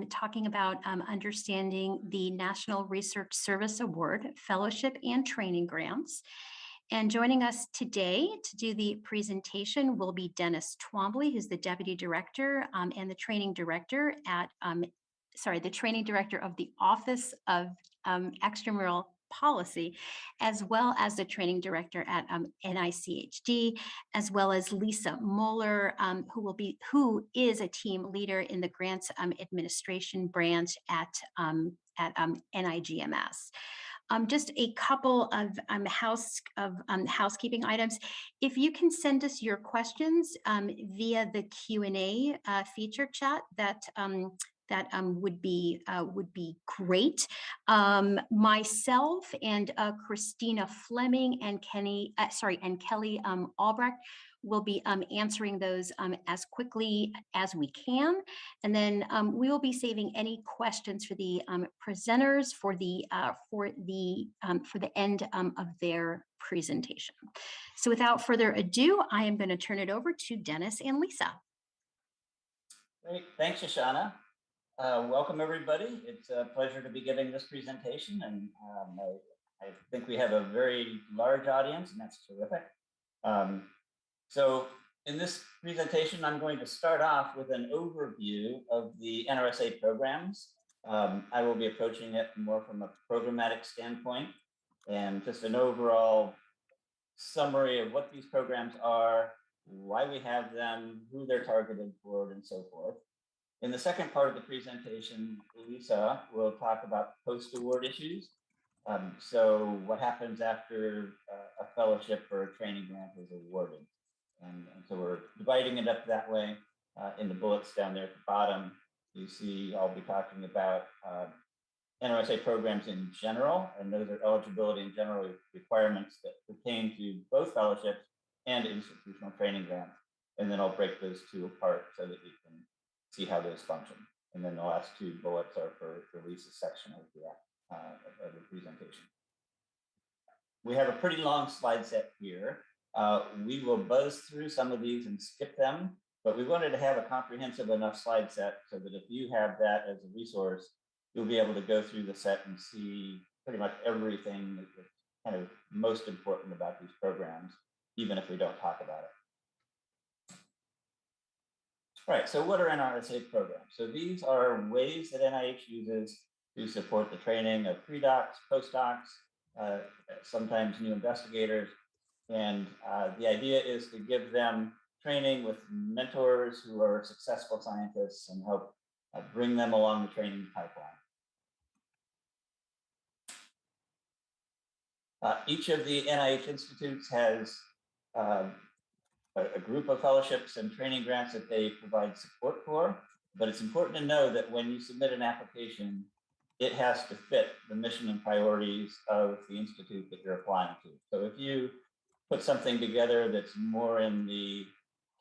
talking about understanding the National Research Service Award, Fellowship and Training Grants. And joining us today to do the presentation will be Dennis Twombly, who's the Deputy Director and the Training Director at, the Training Director of the Office of Extramural Policy, as well as the Training Director at NICHD, as well as Lisa Moeller, who is a team leader in the Grants Administration branch at NIGMS. Just a couple of housekeeping items. If you can send us your questions via the Q&A feature chat, that would be great. Myself and Christina Fleming and Kelly Albrecht will be answering those as quickly as we can, and then we will be saving any questions for the presenters for the end of their presentation. So without further ado, I am going to turn it over to Dennis and Lisa. Great, thanks, Shoshana. Welcome, everybody. It's a pleasure to be giving this presentation, and I think we have a very large audience, and that's terrific. So in this presentation, I'm going to start off with an overview of the NRSA programs. I will be approaching it more from a programmatic standpoint, and just an overall summary of what these programs are, why we have them, who they're targeted for, and so forth. In the second part of the presentation, Lisa will talk about post-award issues. So what happens after a fellowship or a training grant is awarded. And so we're dividing it up that way. In the bullets down there at the bottom, you see I'll be talking about NRSA programs in general, and those are eligibility and general requirements that pertain to both fellowships and institutional training grants. And then I'll break those two apart so that you can see how those function. And then the last two bullets are for Lisa's section of the presentation. We have a pretty long slide set here. We will buzz through some of these and skip them, but we wanted to have a comprehensive enough slide set so that if you have that as a resource, you'll be able to go through the set and see pretty much everything that's kind of most important about these programs, even if we don't talk about it. All right, so what are NRSA programs? So these are ways that NIH uses to support the training of pre-docs, postdocs, sometimes new investigators. And the idea is to give them training with mentors who are successful scientists and help bring them along the training pipeline. Each of the NIH institutes has a group of fellowships and training grants that they provide support for, but it's important to know that when you submit an application, it has to fit the mission and priorities of the institute that you're applying to. So if you put something together that's more in the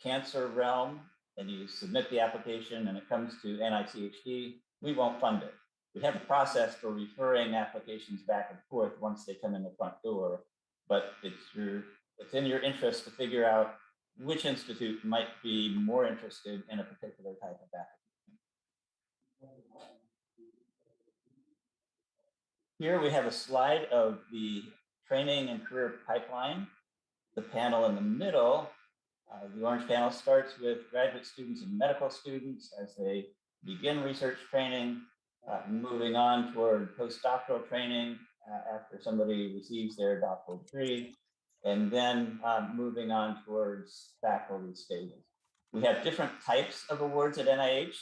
cancer realm and you submit the application and it comes to NICHD, we won't fund it. We have a process for referring applications back and forth once they come in the front door, but it's in your interest to figure out which institute might be more interested in a particular type of application. Here we have a slide of the training and career pipeline. The panel in the middle, the orange panel, starts with graduate students and medical students as they begin research training, moving on toward postdoctoral training after somebody receives their doctoral degree, and then moving on towards faculty stages. We have different types of awards at NIH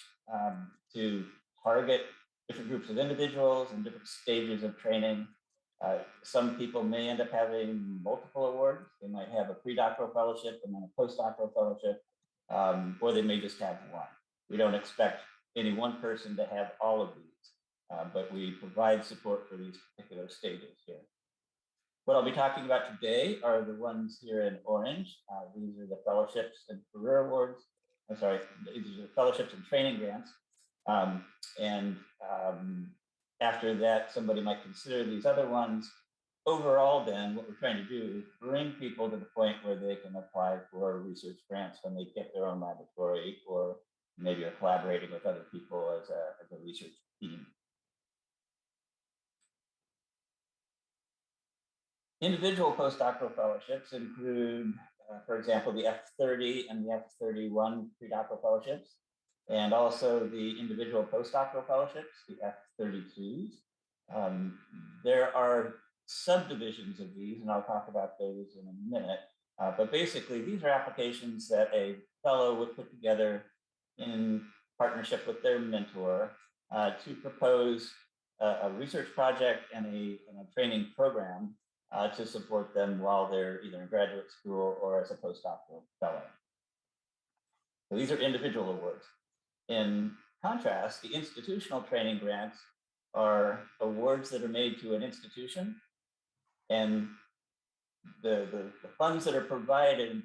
to target different groups of individuals and different stages of training. Some people may end up having multiple awards. They might have a predoctoral fellowship and then a postdoctoral fellowship, or they may just have one. We don't expect any one person to have all of these, but we provide support for these particular stages here. What I'll be talking about today are the ones here in orange. These are the fellowships and career awards. I'm sorry, these are the fellowships and training grants. After that, somebody might consider these other ones. Overall, then, what we're trying to do is bring people to the point where they can apply for research grants when they get their own laboratory or maybe are collaborating with other people as a research team. Individual postdoctoral fellowships include, for example, the F30 and the F31 predoctoral fellowships, and also the individual postdoctoral fellowships, the F32s. There are subdivisions of these, and I'll talk about those in a minute. But basically, these are applications that a fellow would put together in partnership with their mentor to propose a research project and a training program to support them while they're either in graduate school or as a postdoctoral fellow. So these are individual awards. In contrast, the institutional training grants are awards that are made to an institution, and the funds that are provided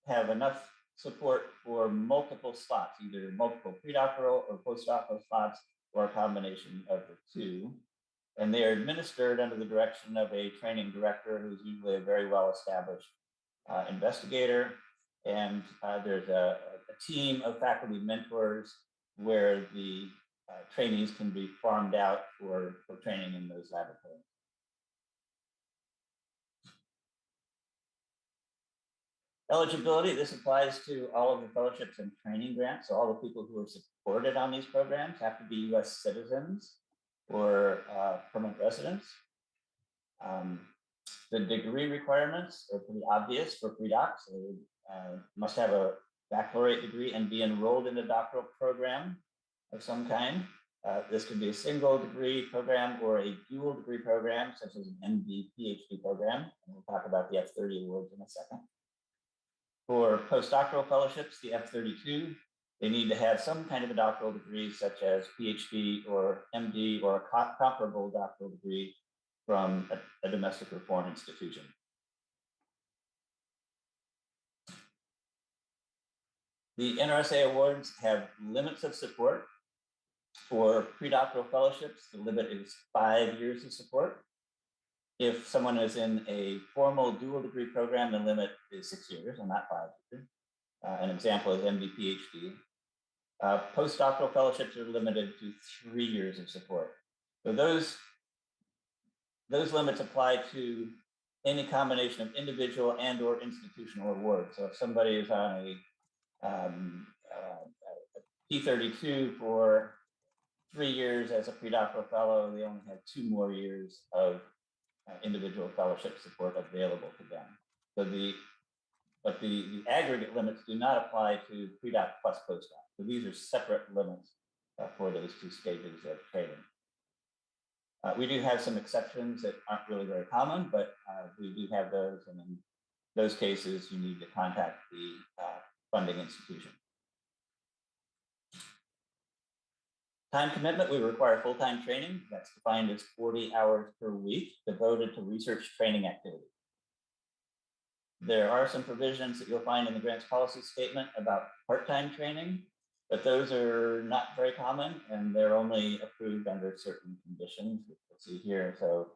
have enough support for multiple slots, either multiple predoctoral or postdoctoral slots, or a combination of the two. And they are administered under the direction of a training director who's usually a very well-established investigator. And there's a team of faculty mentors where the trainees can be farmed out for training in those laboratories. Eligibility, this applies to all of the fellowships and training grants. So all the people who are supported on these programs have to be US citizens or permanent residents. The degree requirements are pretty obvious for predocs. They must have a baccalaureate degree and be enrolled in a doctoral program of some kind. This could be a single degree program or a dual degree program, such as an MD, PhD program. And we'll talk about the F30 awards in a second. For postdoctoral fellowships, the F32, they need to have some kind of a doctoral degree, such as PhD or MD or a comparable doctoral degree from a domestic reform institution. The NRSA awards have limits of support. For predoctoral fellowships, the limit is 5 years of support. If someone is in a formal dual degree program, the limit is 6 years and not 5 years. An example is MD, PhD. Postdoctoral fellowships are limited to 3 years of support. So those limits apply to any combination of individual and or institutional awards. So if somebody is on a P32 for 3 years as a predoctoral fellow, they only have 2 more years of individual fellowship support available to them. So the aggregate limits do not apply to predoc plus postdoc. So these are separate limits for those 2 stages of training. We do have some exceptions that aren't really very common, but we do have those. And in those cases, you need to contact the funding institution. Time commitment, we require full-time training. That's defined as 40 hours per week devoted to research training activity. There are some provisions that you'll find in the grants policy statement about part-time training, but those are not very common and they're only approved under certain conditions, which we'll see here. So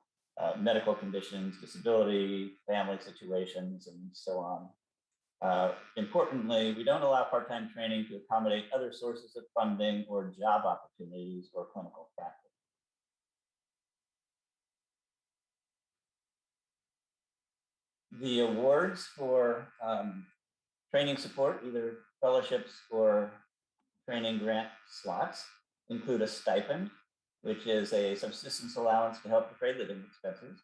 medical conditions, disability, family situations, and so on. Importantly, we don't allow part-time training to accommodate other sources of funding or job opportunities or clinical practice. The awards for training support, either fellowships or training grant slots, include a stipend, which is a subsistence allowance to help defray living expenses.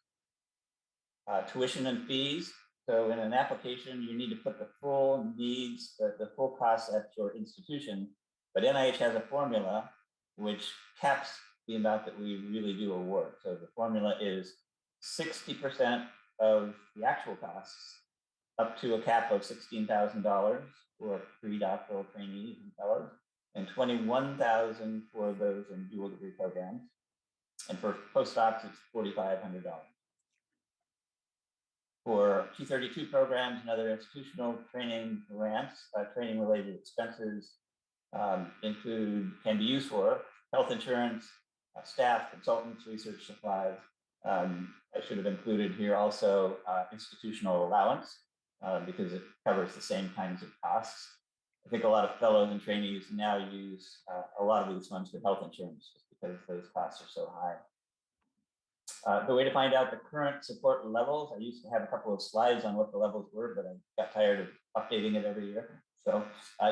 Tuition and fees. So in an application, you need to put the full needs, the full costs at your institution, but NIH has a formula which caps the amount that we really do award. So the formula is 60% of the actual costs up to a cap of $16,000 for predoctoral trainees and fellows, and $21,000 for those in dual degree programs. And for postdocs, it's $4,500. For T32 programs and other institutional training grants, training-related expenses can be used for health insurance, staff, consultants, research supplies. I should have included here also institutional allowance because it covers the same kinds of costs. I think a lot of fellows and trainees now use a lot of these funds for health insurance just because those costs are so high. The way to find out the current support levels, I used to have a couple of slides on what the levels were, but I got tired of updating it every year. So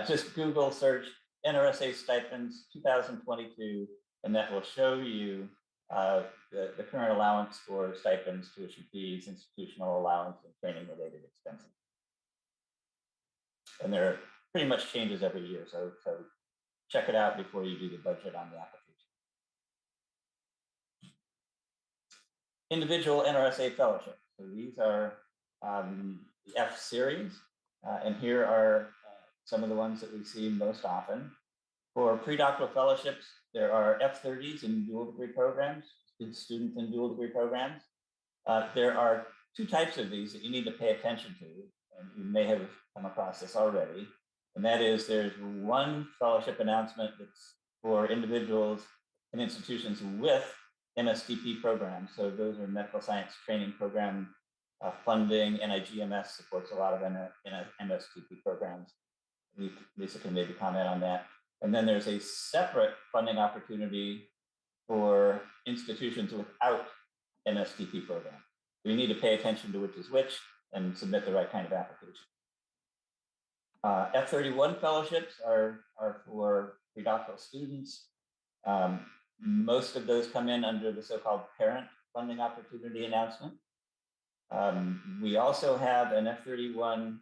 just Google search NRSA stipends 2022, and that will show you the current allowance for stipends, tuition fees, institutional allowance, and training-related expenses. And there are pretty much changes every year, so check it out before you do the budget on the application. Individual NRSA fellowships. So these are the F series, and here are some of the ones that we see most often. For predoctoral fellowships, there are F30s in dual degree programs, students in dual degree programs. There are two types of these that you need to pay attention to, and you may have come across this already. And that is, there's one fellowship announcement that's for individuals and institutions with MSTP programs. So those are medical science training program funding. NIGMS supports a lot of MSTP programs. Lisa can maybe comment on that. And then there's a separate funding opportunity for institutions without MSTP program. So you need to pay attention to which is which and submit the right kind of application. F31 fellowships are for predoctoral students. Most of those come in under the so-called parent funding opportunity announcement. We also have an F31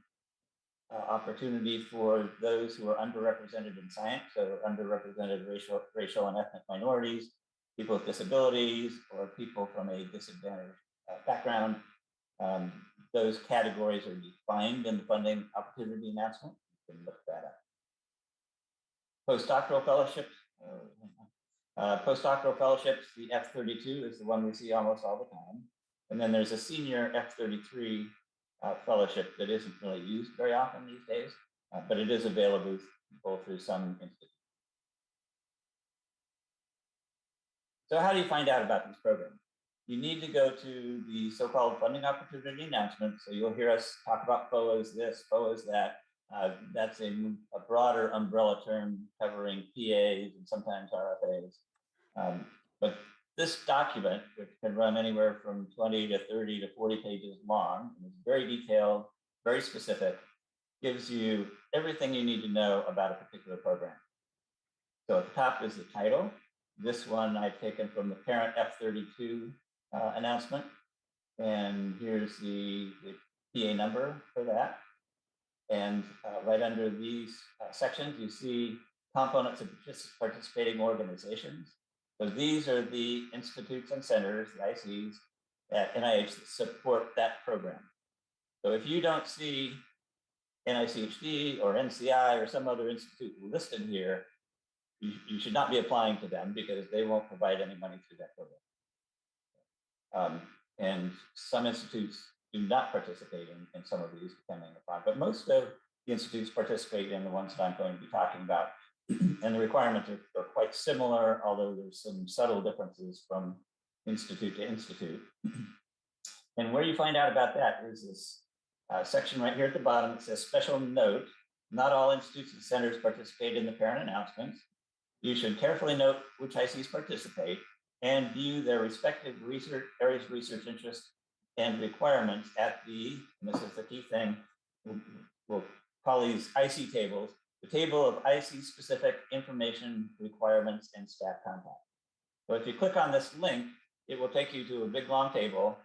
opportunity for those who are underrepresented in science, so underrepresented racial and ethnic minorities, people with disabilities, or people from a disadvantaged background. Those categories are defined in the funding opportunity announcement. You can look that up. Postdoctoral fellowships. Postdoctoral fellowships, the F32 is the one we see almost all the time. And then there's a senior F33 fellowship that isn't really used very often these days, but it is available through some institutes. So how do you find out about these programs? You need to go to the so-called funding opportunity announcement. So you'll hear us talk about FOAs this, FOAs that. That's a broader umbrella term covering PAs and sometimes RFAs. But this document, which can run anywhere from 20 to 30 to 40 pages long, and is very detailed, very specific, gives you everything you need to know about a particular program. So at the top is the title. This one I've taken from the parent F32 announcement. And here's the PA number for that. And right under these sections, you see components of participating organizations. So these are the institutes and centers, the ICs, at NIH that support that program. So if you don't see NICHD or NCI or some other institute listed here, you should not be applying to them because they won't provide any money through that program. And some institutes do not participate in some of these, depending upon, but most of the institutes participate in the ones that I'm going to be talking about. And the requirements are quite similar, although there's some subtle differences from institute to institute. And where you find out about that is this section right here at the bottom. It says special note, not all institutes and centers participate in the parent announcements. You should carefully note which ICs participate and view their respective areas of research interest and requirements at the, and this is the key thing, we'll call these IC tables, the table of IC specific information requirements and staff contact. So if you click on this link, it will take you to a big long table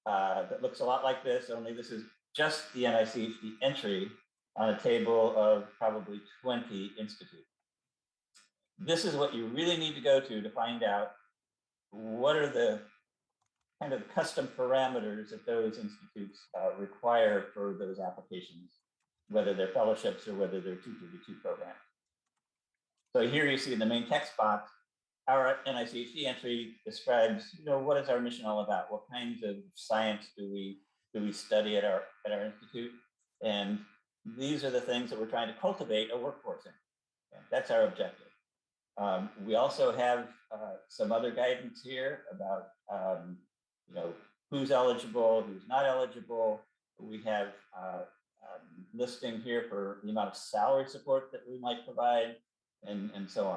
that looks a lot like this, only this is just the NICHD entry on a table of probably 20 institutes. This is what you really need to go to find out what are the kind of custom parameters that those institutes require for those applications, whether they're fellowships or whether they're 232 programs. So here you see in the main text box, our NICHD entry describes, what is our mission all about? What kinds of science do we study at our institute? And these are the things that we're trying to cultivate a workforce in. And that's our objective. We also have some other guidance here about who's eligible, who's not eligible. We have listing here for the amount of salary support that we might provide, and so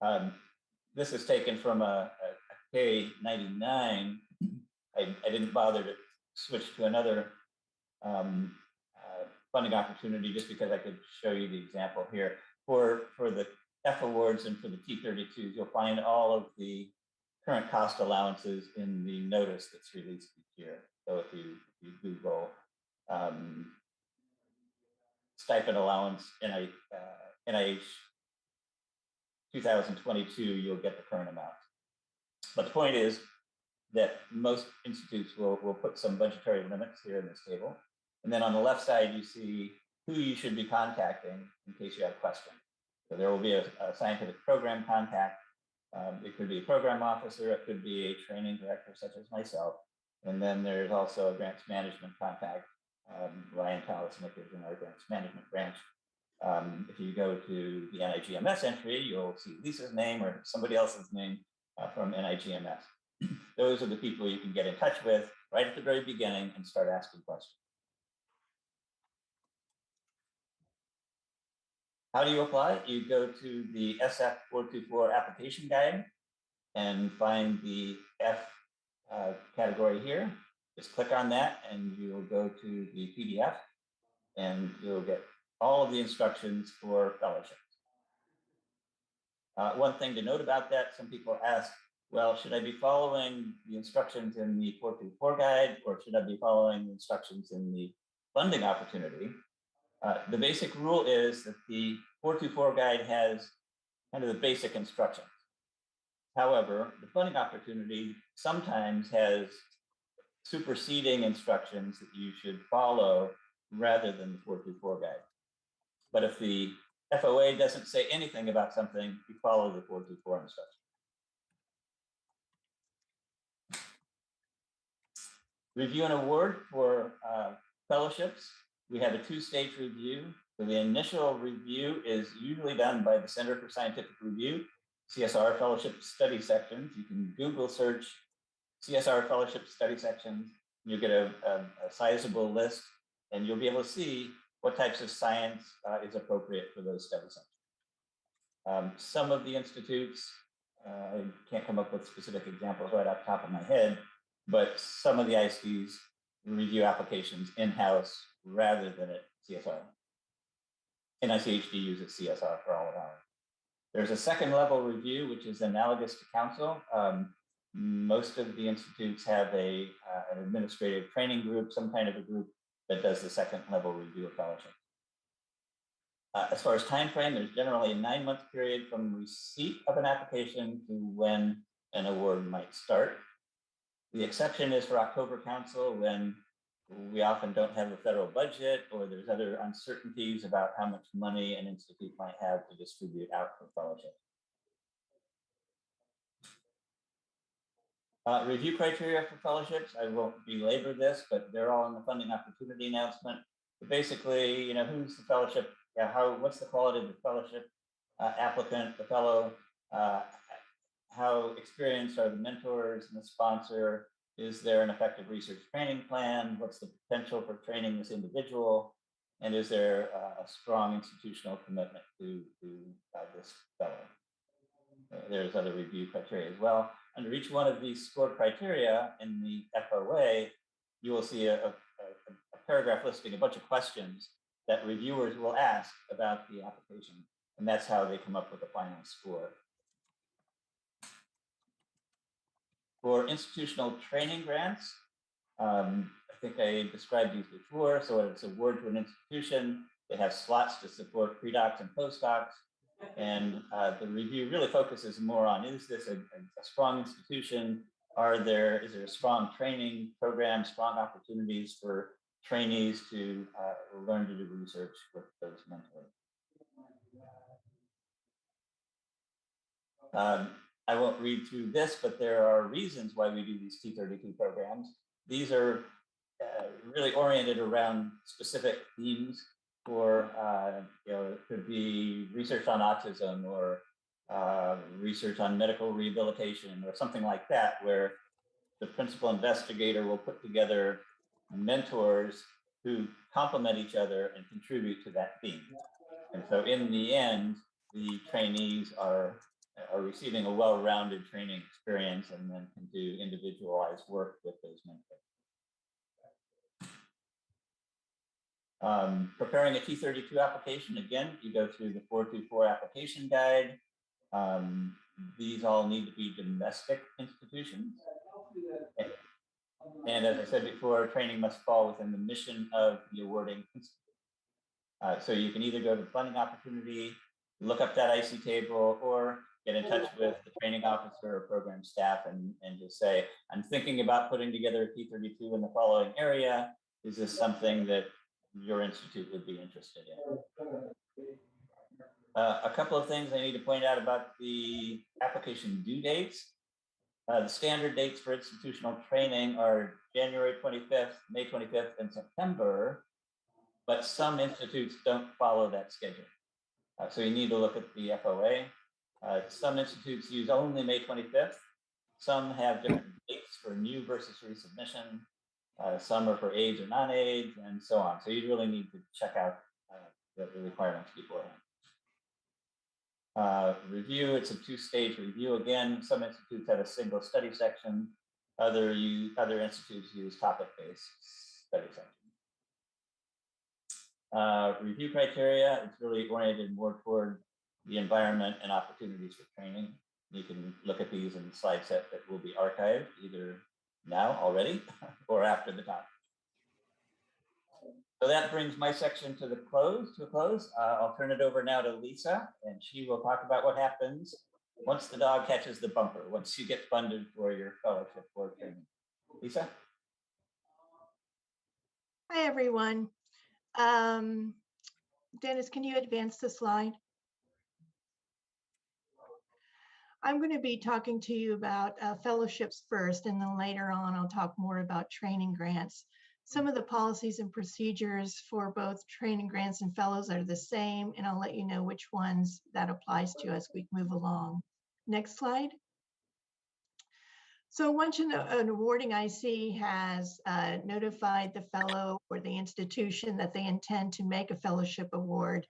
on. This is taken from a K-99. I didn't bother to switch to another funding opportunity just because I could show you the example here. For the F awards and for the T32s, you'll find all of the current cost allowances in the notice that's released each year. So if you Google stipend allowance NIH 2022, you'll get the current amount. But the point is that most institutes will put some budgetary limits here in this table. And then on the left side, you see who you should be contacting in case you have questions. So there will be a scientific program contact. It could be a program officer, it could be a training director such as myself. And then there's also a grants management contact. Ryan Talisnick is in our grants management branch. If you go to the NIGMS entry, you'll see Lisa's name or somebody else's name from NIGMS. Those are the people you can get in touch with right at the very beginning and start asking questions. How do you apply? You go to the SF424 application guide and find the F category here. Just click on that and you'll go to the PDF and you'll get all of the instructions for fellowships. One thing to note about that, some people ask, well, should I be following the instructions in the 424 guide or should I be following the instructions in the funding opportunity? The basic rule is that the 424 guide has kind of the basic instructions. However, the funding opportunity sometimes has superseding instructions that you should follow rather than the 424 guide. But if the FOA doesn't say anything about something, you follow the 424 instructions. Review and award for fellowships. We have a two-stage review. So the initial review is usually done by the Center for Scientific Review, CSR Fellowship Study Sections. You can Google search CSR Fellowship Study Sections. You get a sizable list, and you'll be able to see what types of science is appropriate for those study sections. Some of the institutes, I can't come up with specific examples right off the top of my head, but some of the ISDs review applications in-house rather than at CSR. NICHD uses CSR for all of ours. There's a second level review, which is analogous to council. Most of the institutes have an administrative training group, some kind of a group that does the second level review of fellowship. As far as time frame, there's generally a 9-month period from receipt of an application to when an award might start. The exception is for October Council when we often don't have a federal budget or there's other uncertainties about how much money an institute might have to distribute out for fellowship. Review criteria for fellowships. I won't belabor this, but they're all in the funding opportunity announcement. But basically, you know, who's the fellowship? What's the quality of the fellowship applicant, the fellow? How experienced are the mentors and the sponsor? Is there an effective research training plan? What's the potential for training this individual? And is there a strong institutional commitment to this fellow? There's other review criteria as well. Under each one of these score criteria in the FOA, you will see a paragraph listing a bunch of questions that reviewers will ask about the application. And that's how they come up with the final score. For institutional training grants, I think I described these before. So it's an award to an institution. They have slots to support pre-docs and postdocs. And the review really focuses more on, is this a strong institution? Is there a strong training program, strong opportunities for trainees to learn to do research with those mentors? I won't read through this, but there are reasons why we do these T32 programs. These are really oriented around specific themes for, it could be research on autism or research on medical rehabilitation or something like that, where the principal investigator will put together mentors who complement each other and contribute to that theme. And so in the end, the trainees are receiving a well-rounded training experience and then can do individualized work with those mentors. Preparing a T32 application, again, you go through the 424 application guide. These all need to be domestic institutions. And as I said before, training must fall within the mission of the awarding institute. So you can either go to funding opportunity, look up that IC table, or get in touch with the training officer or program staff and just say, I'm thinking about putting together a T32 in the following area. Is this something that your institute would be interested in? A couple of things I need to point out about the application due dates. The standard dates for institutional training are January 25th, May 25th, and September, but some institutes don't follow that schedule. So you need to look at the FOA. Some institutes use only May 25th. Some have different dates for new versus resubmission. Some are for AIDS or non-AIDS, and so on. So you really need to check out the requirements beforehand. Review, it's a two-stage review. Again, some institutes have a single study section. Other institutes use topic-based study section. Review criteria, it's really oriented more toward the environment and opportunities for training. You can look at these in the slide set that will be archived either now already or after the talk. So that brings my section to a close. I'll turn it over now to Lisa, and she will talk about what happens once the dog catches the bumper, once you get funded for your fellowship or training. Lisa? Hi, everyone. Dennis, can you advance the slide? I'm going to be talking to you about fellowships first, and then later on I'll talk more about training grants. Some of the policies and procedures for both training grants and fellows are the same, and I'll let you know which ones that applies to as we move along. Next slide. So once an awarding IC has notified the fellow or the institution that they intend to make a fellowship award,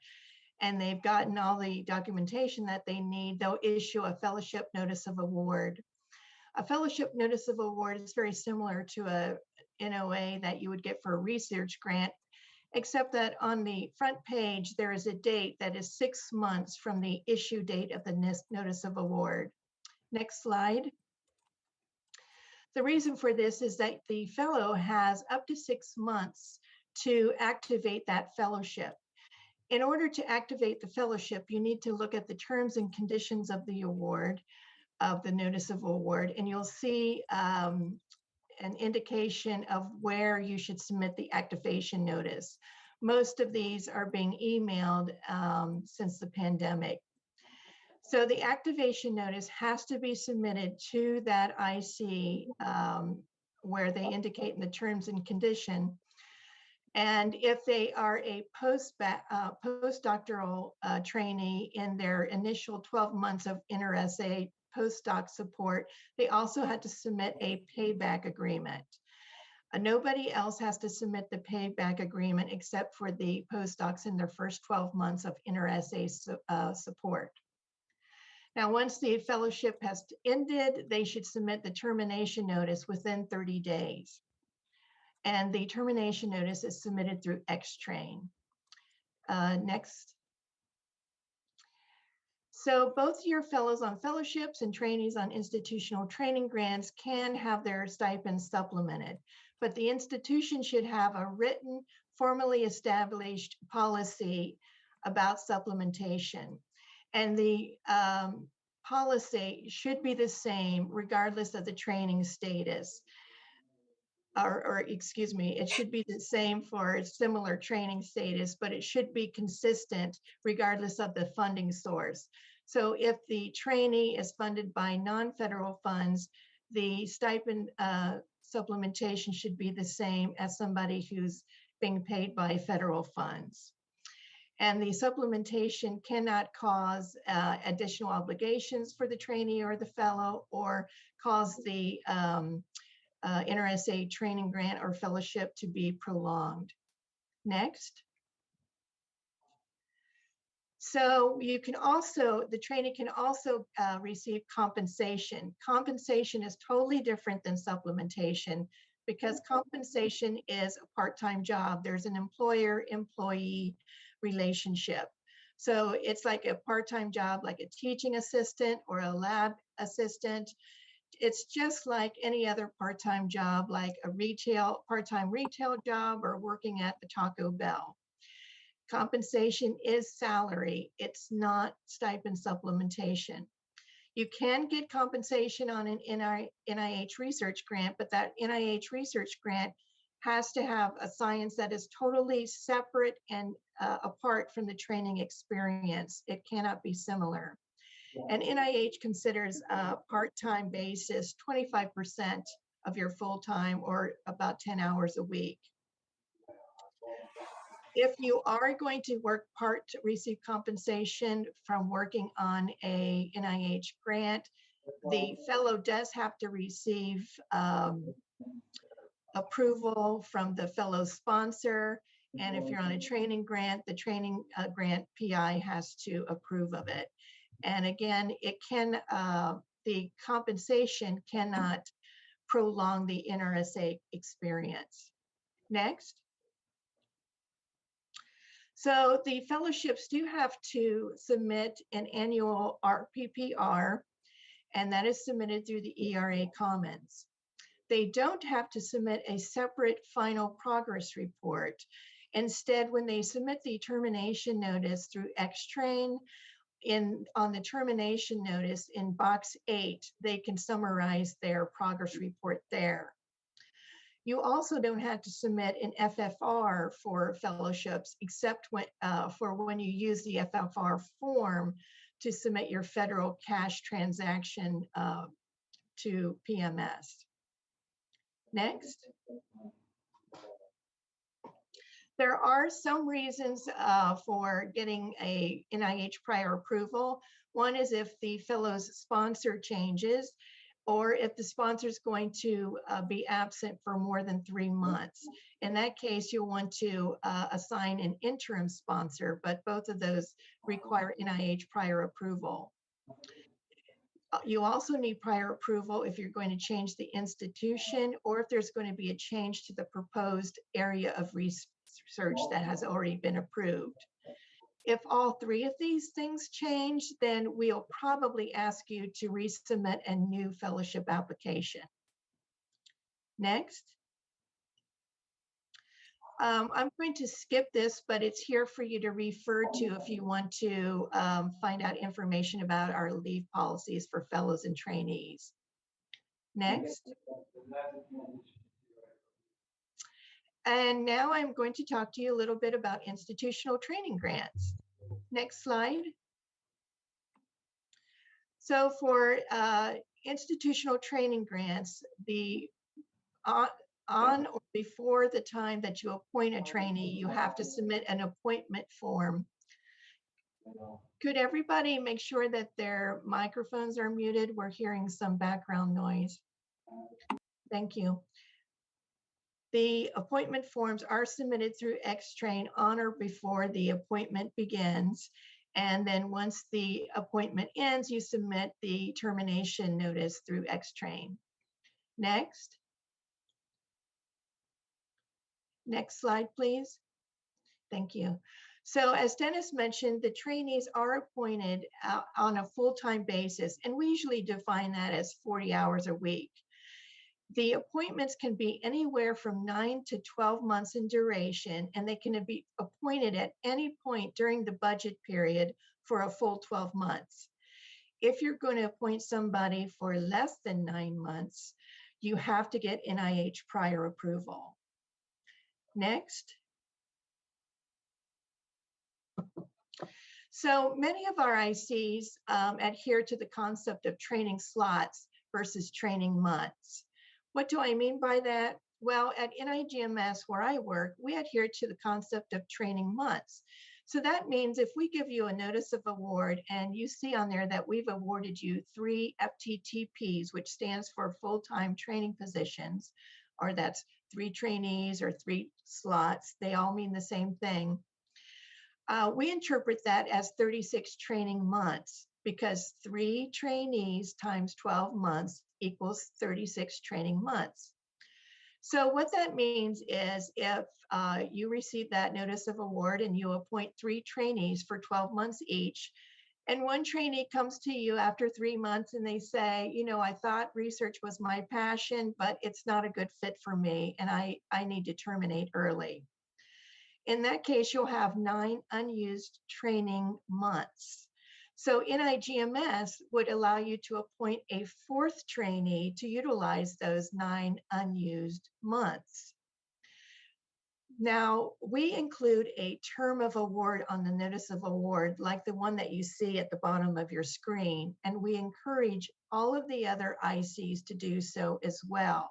and they've gotten all the documentation that they need, they'll issue a fellowship notice of award. A fellowship notice of award is very similar to a NOA that you would get for a research grant, except that on the front page, there is a date that is 6 months from the issue date of the notice of award. Next slide. The reason for this is that the fellow has up to 6 months to activate that fellowship. In order to activate the fellowship, you need to look at the terms and conditions of the award, of the notice of award, and you'll see an indication of where you should submit the activation notice. Most of these are being emailed since the pandemic. So the activation notice has to be submitted to that IC where they indicate in the terms and condition. And if they are a postdoctoral trainee in their initial 12 months of Nrsa postdoc support, they also had to submit a payback agreement. Nobody else has to submit the payback agreement except for the postdocs in their first 12 months of Nrsa support. Now, once the fellowship has ended, they should submit the termination notice within 30 days. And the termination notice is submitted through Xtrain. Next. So both your fellows on fellowships and trainees on institutional training grants can have their stipends supplemented, but the institution should have a written, formally established policy about supplementation. And the policy should be the same regardless of the training status. Or excuse me, it should be the same for similar training status, but it should be consistent regardless of the funding source. So if the trainee is funded by non-federal funds, the stipend supplementation should be the same as somebody who's being paid by federal funds. And the supplementation cannot cause additional obligations for the trainee or the fellow, or cause the Nrsa training grant or fellowship to be prolonged. Next. So you can also, the trainee can also receive compensation. Compensation is totally different than supplementation because compensation is a part-time job. There's an employer-employee relationship. So it's like a part-time job, like a teaching assistant or a lab assistant. It's just like any other part-time job, like a part-time retail job or working at the Taco Bell. Compensation is salary. It's not stipend supplementation. You can get compensation on an NIH research grant, but that NIH research grant has to have a science that is totally separate and apart from the training experience. It cannot be similar. And NIH considers a part-time basis 25% of your full-time, or about 10 hours a week. If you are going to work receive compensation from working on a NIH grant, the fellow does have to receive approval from the fellow sponsor. And if you're on a training grant, the training grant PI has to approve of it. And again, the compensation cannot prolong the Nrsa experience. Next. So the fellowships do have to submit an annual Rppr, and that is submitted through the ERA Commons. They don't have to submit a separate final progress report. Instead, when they submit the termination notice through Xtrain, on the termination notice in box 8, they can summarize their progress report there. You also don't have to submit an FFR for fellowships, except for when you use the FFR form to submit your federal cash transaction to PMS. Next. There are some reasons for getting a NIH prior approval. One is if the fellow's sponsor changes, or if the sponsor is going to be absent for more than 3 months. In that case, you'll want to assign an interim sponsor, but both of those require NIH prior approval. You also need prior approval if you're going to change the institution, or if there's going to be a change to the proposed area of research that has already been approved. If all 3 of these things change, then we'll probably ask you to resubmit a new fellowship application. Next. I'm going to skip this, but it's here for you to refer to if you want to find out information about our leave policies for fellows and trainees. Next. And now I'm going to talk to you a little bit about institutional training grants. Next slide. So for institutional training grants, the on or before the time that you appoint a trainee, you have to submit an appointment form. Could everybody make sure that their microphones are muted? We're hearing some background noise. Thank you. The appointment forms are submitted through Xtrain on or before the appointment begins. And then once the appointment ends, you submit the termination notice through Xtrain. Next. Next slide, please. Thank you. So as Dennis mentioned, the trainees are appointed on a full-time basis, and we usually define that as 40 hours a week. The appointments can be anywhere from 9 to 12 months in duration, and they can be appointed at any point during the budget period for a full 12 months. If you're going to appoint somebody for less than 9 months, you have to get NIH prior approval. Next. So many of our ICs adhere to the concept of training slots versus training months. What do I mean by that? Well, at NIGMS, where I work, we adhere to the concept of training months. So that means if we give you a notice of award and you see on there that we've awarded you 3 FTTPs, which stands for full-time training positions, or that's 3 trainees or 3 slots. They all mean the same thing. We interpret that as 36 training months because 3 trainees times 12 months equals 36 training months. So what that means is if you receive that notice of award and you appoint 3 trainees for 12 months each, and one trainee comes to you after 3 months and they say, you know, I thought research was my passion, but it's not a good fit for me and I need to terminate early. In that case, you'll have 9 unused training months. So NIGMS would allow you to appoint a 4th trainee to utilize those 9 unused months. Now, we include a term of award on the notice of award, like the one that you see at the bottom of your screen, and we encourage all of the other ICs to do so as well.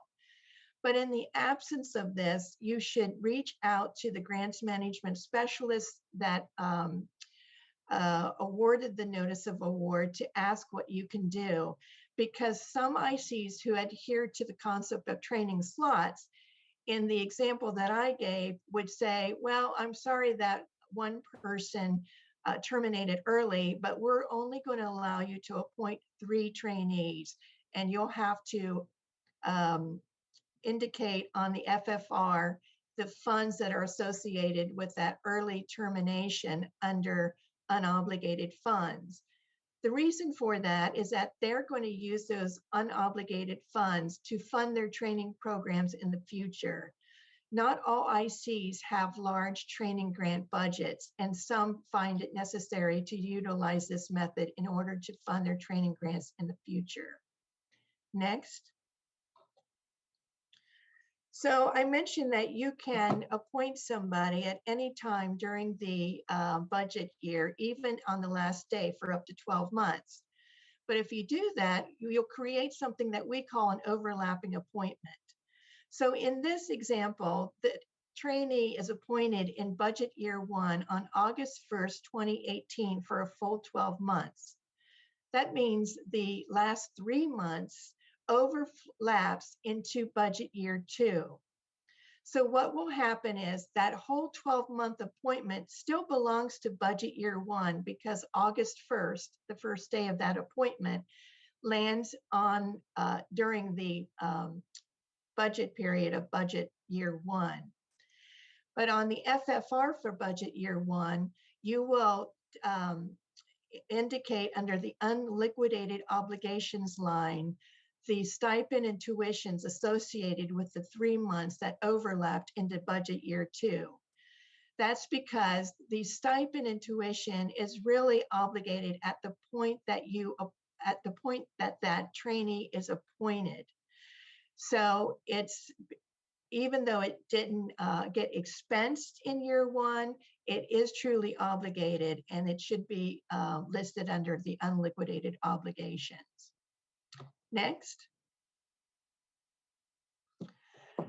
But in the absence of this, you should reach out to the grants management specialist that awarded the notice of award to ask what you can do, because some ICs who adhere to the concept of training slots, in the example that I gave, would say, well, I'm sorry that one person terminated early, but we're only going to allow you to appoint 3 trainees, and you'll have to indicate on the FFR the funds that are associated with that early termination under unobligated funds. The reason for that is that they're going to use those unobligated funds to fund their training programs in the future. Not all ICs have large training grant budgets, and some find it necessary to utilize this method in order to fund their training grants in the future. Next. So I mentioned that you can appoint somebody at any time during the budget year, even on the last day for up to 12 months. But if you do that, you'll create something that we call an overlapping appointment. So in this example, the trainee is appointed in budget year 1 on August 1st, 2018 for a full 12 months. That means the last 3 months overlaps into budget year 2. So what will happen is that whole 12-month appointment still belongs to budget year 1 because August 1st, the first day of that appointment, lands on during the budget period of budget year 1. But on the FFR for budget year 1, you will indicate under the unliquidated obligations line the stipend and tuitions associated with the 3 months that overlapped into budget year 2. That's because the stipend and tuition is really obligated at the point that that trainee is appointed. So it's, even though it didn't get expensed in year 1, it is truly obligated, and it should be listed under the unliquidated obligations. Next.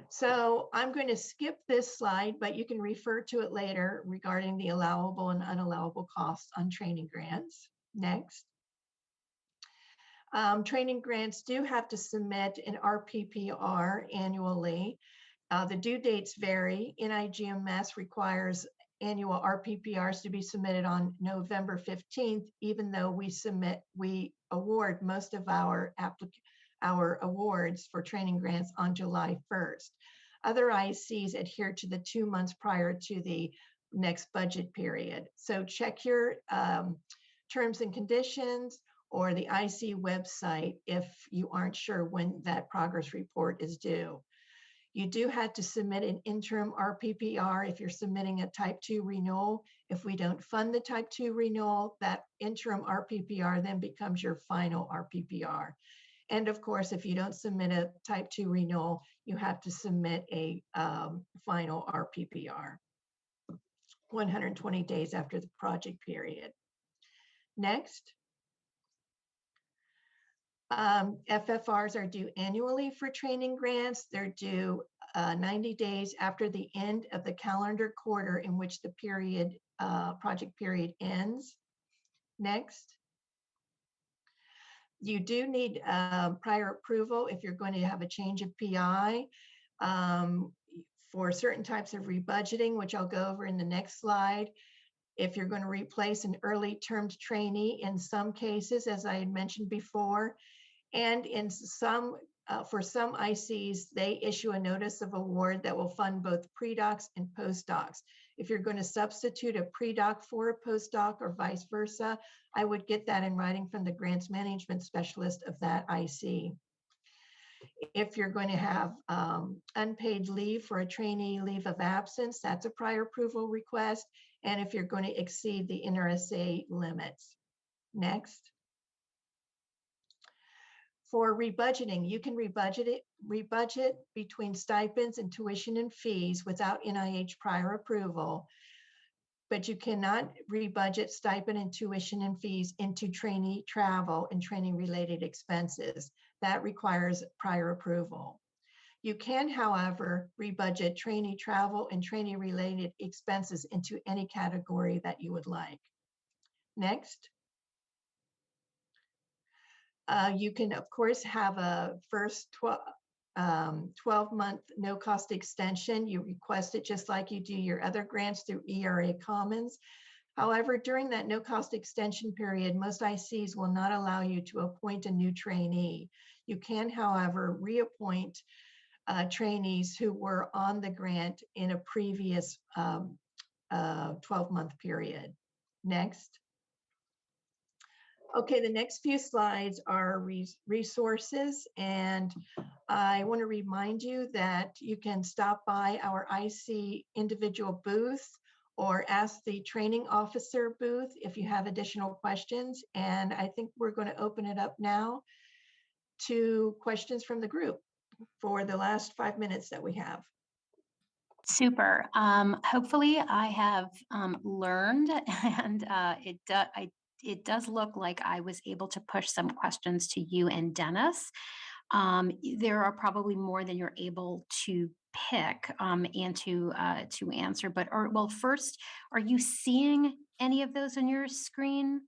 So I'm going to skip this slide, but you can refer to it later regarding the allowable and unallowable costs on training grants. Next. Training grants do have to submit an RPPR annually. The due dates vary. NIGMS requires annual RPPRs to be submitted on November 15th, even though we award most of our awards for training grants on July 1st. Other ICs adhere to the 2 months prior to the next budget period. So check your terms and conditions or the IC website if you aren't sure when that progress report is due. You do have to submit an interim RPPR if you're submitting a type 2 renewal. If we don't fund the type 2 renewal, that interim RPPR then becomes your final RPPR. And of course, if you don't submit a type 2 renewal, you have to submit a final RPPR 120 days after the project period. Next. FFRs are due annually for training grants. They're due 90 days after the end of the calendar quarter in which the period, project period ends. Next. You do need prior approval if you're going to have a change of PI. for certain types of rebudgeting, which I'll go over in the next slide. If you're going to replace an early termed trainee in some cases, as I had mentioned before, and in some, for some ICs, they issue a notice of award that will fund both pre-docs and postdocs. If you're going to substitute a pre-doc for a postdoc or vice versa, I would get that in writing from the grants management specialist of that IC. If you're going to have unpaid leave for a trainee leave of absence, that's a prior approval request. And if you're going to exceed the NRSA limits. Next. For rebudgeting, you can rebudget between stipends and tuition and fees without NIH prior approval, but you cannot rebudget stipend and tuition and fees into trainee travel and training related expenses. That requires prior approval. You can, however, rebudget trainee travel and trainee related expenses into any category that you would like. Next. You can, of course, have a first 12-month no-cost extension. You request it just like you do your other grants through ERA Commons. However, during that no-cost extension period, most ICs will not allow you to appoint a new trainee. You can, however, reappoint trainees who were on the grant in a previous 12-month period. Next. Okay, the next few slides are resources, and I want to remind you that you can stop by our IC individual booth or ask the training officer booth if you have additional questions. And I think we're going to open it up now to questions from the group for the last 5 minutes that we have. Super. Hopefully I have learned, and it does look like I was able to push some questions to you and Dennis. There are probably more than you're able to pick and to answer. But well, first, are you seeing any of those on your screen,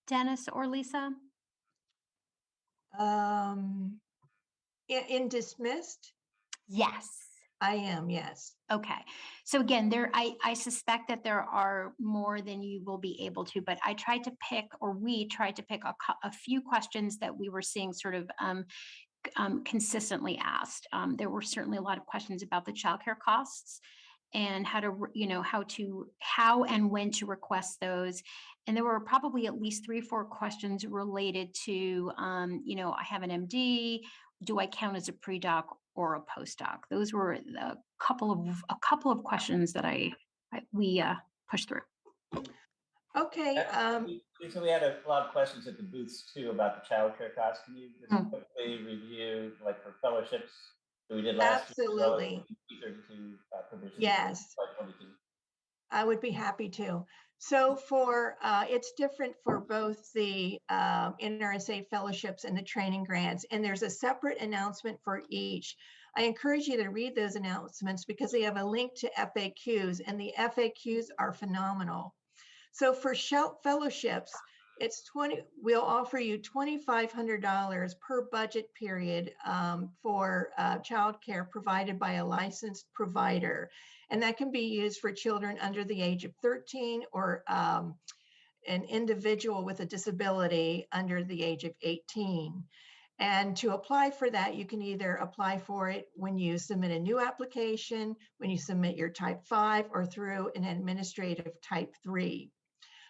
Dennis or Lisa? In dismissed? Yes. I am, yes. Okay. So again, I suspect that there are more than you will be able to, but I tried to pick, or we tried to pick a few questions that we were seeing sort of consistently asked. There were certainly a lot of questions about the childcare costs and how to, how and when to request those. And there were probably at least 3 or 4 questions related to, I have an MD, do I count as a pre-doc or a postdoc? Those were a couple of questions that we pushed through. Okay. So we had a lot of questions at the booths too about the childcare costs. Can you just quickly review, like for fellowships that we did last year? Absolutely. Yes. I would be happy to. So for, it's different for both the NRSA fellowships and the training grants, and there's a separate announcement for each. I encourage you to read those announcements because they have a link to FAQs, and the FAQs are phenomenal. So for fellowships, we'll offer you $2,500 per budget period for childcare provided by a licensed provider. And that can be used for children under the age of 13 or an individual with a disability under the age of 18. And to apply for that, you can either apply for it when you submit a new application, when you submit your type 5, or through an administrative type 3.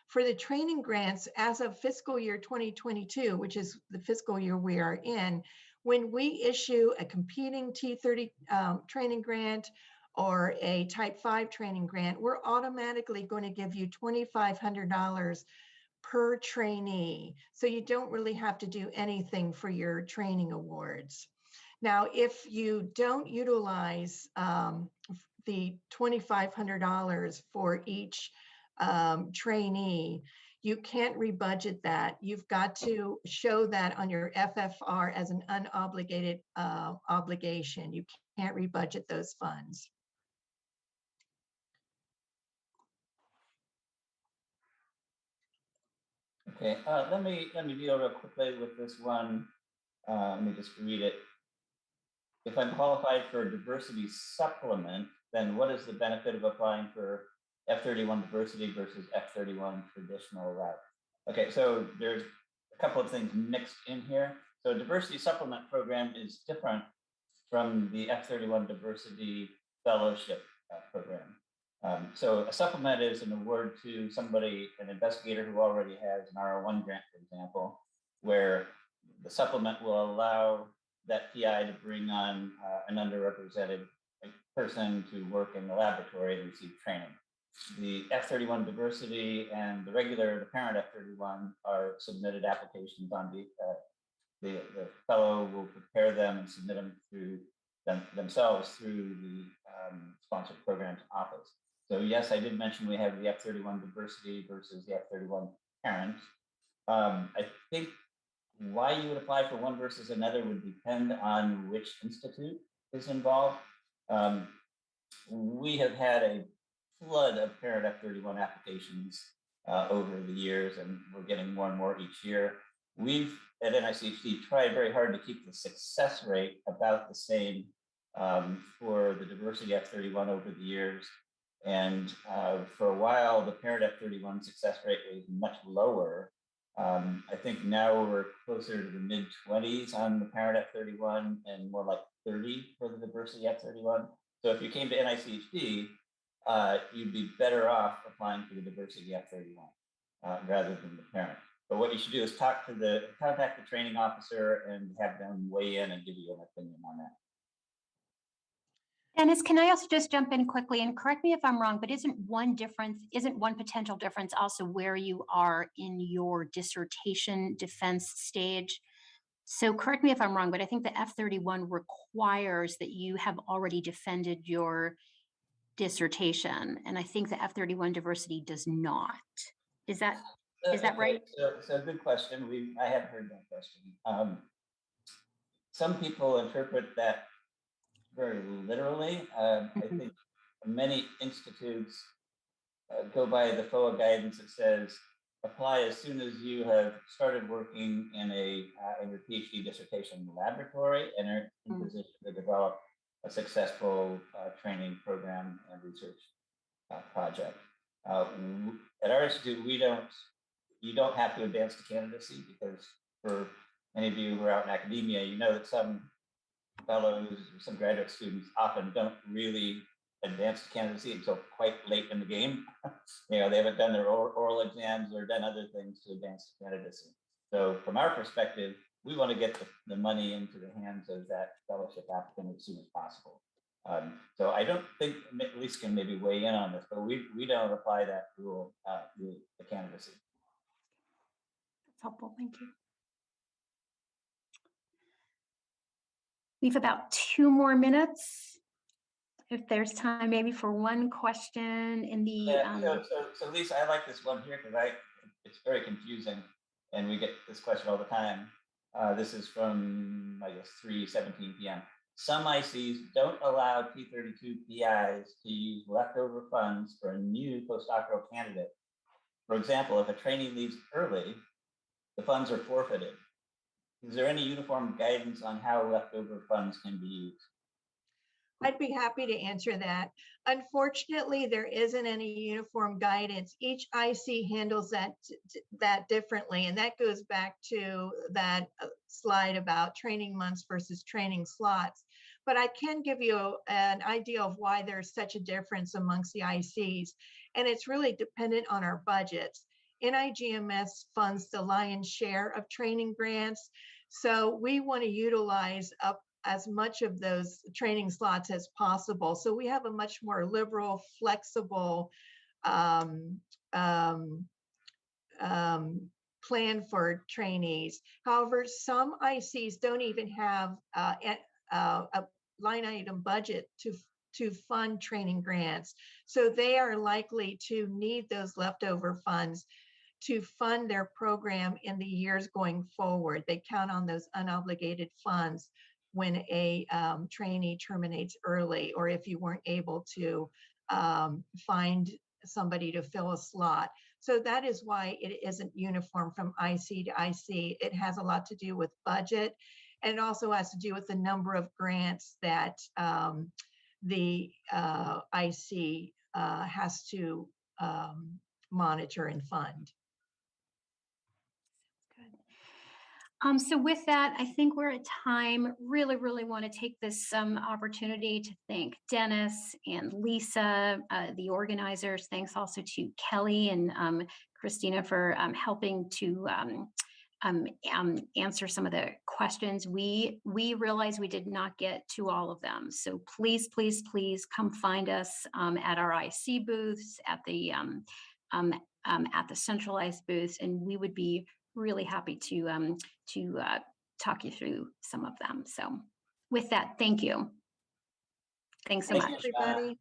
For the training grants, as of fiscal year 2022, which is the fiscal year we are in, when we issue a competing T30 training grant or a type 5 training grant, we're automatically going to give you $2,500 per trainee. So you don't really have to do anything for your training awards. Now, if you don't utilize the $2,500 for each trainee, you can't rebudget that. You've got to show that on your FFR as an unobligated obligation. You can't rebudget those funds. Okay, let me deal real quickly with this one. Let me just read it. if I'm qualified for a diversity supplement, then what is the benefit of applying for F31 diversity versus F31 traditional route? Okay, so there's a couple of things mixed in here. So a diversity supplement program is different from the F31 diversity fellowship program. So a supplement is an award to somebody, an investigator who already has an R01 grant, for example, where the supplement will allow that PI to bring on an underrepresented person to work in the laboratory and receive training. The F31 diversity and the regular, the parent F31 are submitted applications on the fellow will prepare them and submit them through themselves through the sponsored programs office. So yes, I did mention we have the F31 diversity versus the F31 parent. I think why you would apply for one versus another would depend on which institute is involved. We have had a flood of parent F31 applications over the years, and we're getting more and more each year. We've at NICHD tried very hard to keep the success rate about the same for the diversity F31 over the years. And for a while, the parent F31 success rate was much lower. I think now we're closer to the mid-20s on the parent F31 and more like 30 for the diversity F31. So if you came to NICHD, you'd be better off applying for the diversity F31 rather than the parent. But what you should do is contact the training officer and have them weigh in and give you an opinion on that. Dennis, can I also just jump in quickly and correct me if I'm wrong, but isn't one potential difference also where you are in your dissertation defense stage? So correct me if I'm wrong, but I think the F31 requires that you have already defended your dissertation, and I think the F31 diversity does not. Is that right? So good question. I have heard that question. Some people interpret that very literally. I think many institutes go by the FOA guidance that says apply as soon as you have started working in your PhD dissertation laboratory and are in position to develop a successful training program and research project. At our institute, you don't have to advance to candidacy, because for many of you who are out in academia, you know that some fellows or some graduate students often don't really advance to candidacy until quite late in the game. They haven't done their oral exams or done other things to advance to candidacy. So from our perspective, we want to get the money into the hands of that fellowship applicant as soon as possible. So I don't think, Lisa can maybe weigh in on this, but we don't apply that rule to the candidacy. That's helpful, thank you. We have about 2 more minutes. If there's time, maybe for one question in the. Yeah, so Lisa, I like this one here because it's very confusing, and we get this question all the time. This is from, I guess, 3:17 p.m. Some ICs don't allow P32 PIs to use leftover funds for a new postdoctoral candidate. For example, if a trainee leaves early, the funds are forfeited. Is there any uniform guidance on how leftover funds can be used? I'd be happy to answer that. Unfortunately, there isn't any uniform guidance. Each IC handles that differently. And that goes back to that slide about training months versus training slots. But I can give you an idea of why there's such a difference amongst the ICs. And it's really dependent on our budgets. NIGMS funds the lion's share of training grants. So we want to utilize up as much of those training slots as possible. So we have a much more liberal, flexible plan for trainees. However, some ICs don't even have a line item budget to fund training grants. So they are likely to need those leftover funds to fund their program in the years going forward. They count on those unobligated funds when a trainee terminates early, or if you weren't able to find somebody to fill a slot. So that is why it isn't uniform from IC to IC. It has a lot to do with budget And it also has to do with the number of grants that the IC has to monitor and fund. So with that, I think we're at time. Really want to take this opportunity to thank Dennis and Lisa, the organizers. Thanks also to Kelly and Christina for helping to answer some of the questions. We realize we did not get to all of them. So please come find us at our IC booths, at the centralized booths, and we would be really happy to talk you through some of them. So with that, thank you. Thanks so Thank much. you, Shauna. Everybody.